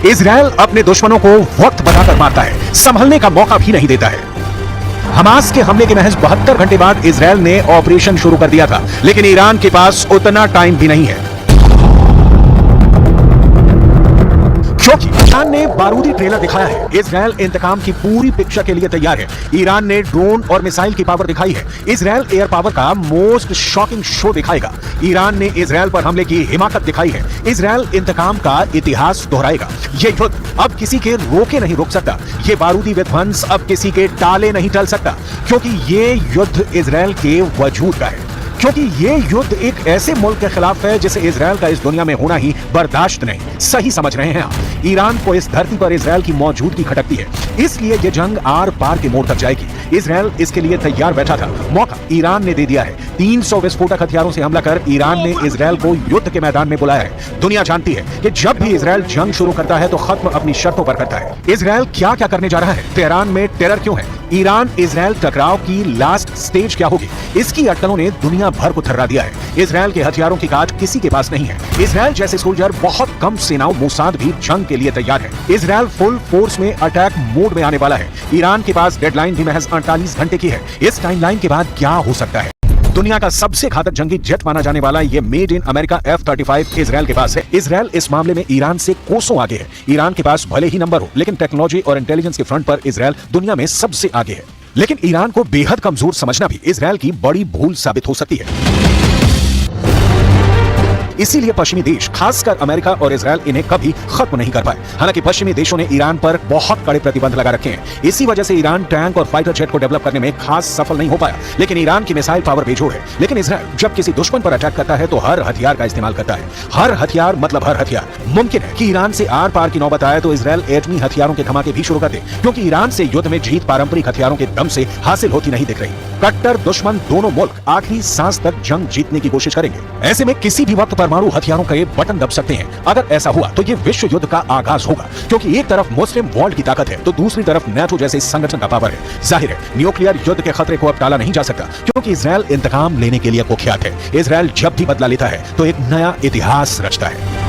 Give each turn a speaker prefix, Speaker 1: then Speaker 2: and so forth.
Speaker 1: Israel अपने दुश्मनों को वक्त बताकर मारता है, संभलने का मौका भी नहीं देता है। हमास के हमले के महज 72 घंटे बाद इजराइल ने ऑपरेशन शुरू कर दिया था, लेकिन ईरान के पास उतना टाइम भी नहीं है, क्योंकि ईरान ने बारूदी ट्रेलर दिखाया है। इजराइल इंतकाम की पूरी पिक्चर के लिए तैयार है। ईरान ने ड्रोन और मिसाइल की पावर दिखाई है। इजराइल एयर पावर का मोस्ट शॉकिंग शो दिखाएगा। ईरान ने इजराइल पर हमले की हिमाकत दिखाई है। इजराइल इंतकाम का इतिहास दोहराएगा। ये युद्ध अब किसी के रोके नहीं रोक सकता। ये बारूदी विध्वंस अब किसी के टाले नहीं टल सकता, क्योंकि ये युद्ध इजराइल के वजूद का है, क्योंकि ये युद्ध एक ऐसे मुल्क के खिलाफ है जिसे इजराइल का इस दुनिया में होना ही बर्दाश्त नहीं। सही समझ रहे हैं आप? ईरान को इस धरती पर इजराइल की मौजूदगी खटकती है, इसलिए ये जंग आर पार के मोड़ तक जाएगी। इजराइल इसके लिए तैयार बैठा था, मौका ईरान ने दे दिया है। 300 विस्फोटक हथियारों से हमला कर ईरान ने इजराइल को युद्ध के मैदान में बुलाया है। दुनिया जानती है कि जब भी इजराइल जंग शुरू करता है तो खत्म अपनी शर्तों पर करता है। इजराइल क्या क्या करने जा रहा है? तेहरान में टेरर क्यों है? ईरान इजराइल टकराव की लास्ट स्टेज क्या होगी? इसकी अटकलों ने दुनिया भर को थर्रा दिया है। इजराइल के हथियारों की काट किसी के पास नहीं है। इजराइल जैसे सोल्जर बहुत कम सेनाओं मोसाद भी जंग के लिए तैयार है। इजराइल फुल फोर्स में अटैक मोड में आने वाला है। ईरान के पास डेडलाइन भी महज 48 घंटे की है। इस टाइमलाइन के बाद क्या हो सकता है? दुनिया का सबसे घातक जंगी जेट माना जाने वाला ये made in America F-35 Israel के पास है। इजराइल इस मामले में ईरान से कोसों आगे है। ईरान के पास भले ही नंबर हो, लेकिन टेक्नोलॉजी और इंटेलिजेंस के फ्रंट पर इजराइल दुनिया में सबसे आगे है। लेकिन ईरान को बेहद कमजोर समझना भी इजराइल की बड़ी भूल साबित हो सकती है। इसीलिए पश्चिमी देश, खासकर अमेरिका और इजराइल, इन्हें कभी खत्म नहीं कर पाए। हालांकि पश्चिमी देशों ने ईरान पर बहुत कड़े प्रतिबंध लगा रखे हैं। इसी वजह से ईरान टैंक और फाइटर जेट को डेवलप करने में खास सफल नहीं हो पाया। लेकिन ईरान की मिसाइल पावर बेजोड़ है। लेकिन इजराइल जब किसी दुश्मन पर अटैक करता है तो हर हथियार का इस्तेमाल करता है। हर हथियार मतलब हर हथियार। मुमकिन है कि ईरान से आर पार की नौबत आए तो इजराइल एटमी हथियारों के धमाके भी शुरू कर दे, क्योंकि ईरान से युद्ध में जीत पारंपरिक हथियारों के दम से हासिल होती नहीं दिख रही। कट्टर दुश्मन दोनों मुल्क आखिरी सांस तक जंग जीतने की कोशिश करेंगे। ऐसे में किसी भी वक्त परमाणु हथियारों का बटन दब सकते हैं। अगर ऐसा हुआ तो ये विश्व युद्ध का आगाज होगा, क्योंकि एक तरफ मुस्लिम वर्ल्ड की ताकत है तो दूसरी तरफ नाटो जैसे संगठन का पावर है। जाहिर है न्यूक्लियर युद्ध के खतरे को अब टाला नहीं जा सकता, क्योंकि इजराइल इंतकाम लेने के लिए कुख्यात है। इजराइल जब भी बदला लेता है तो एक नया इतिहास रचता है।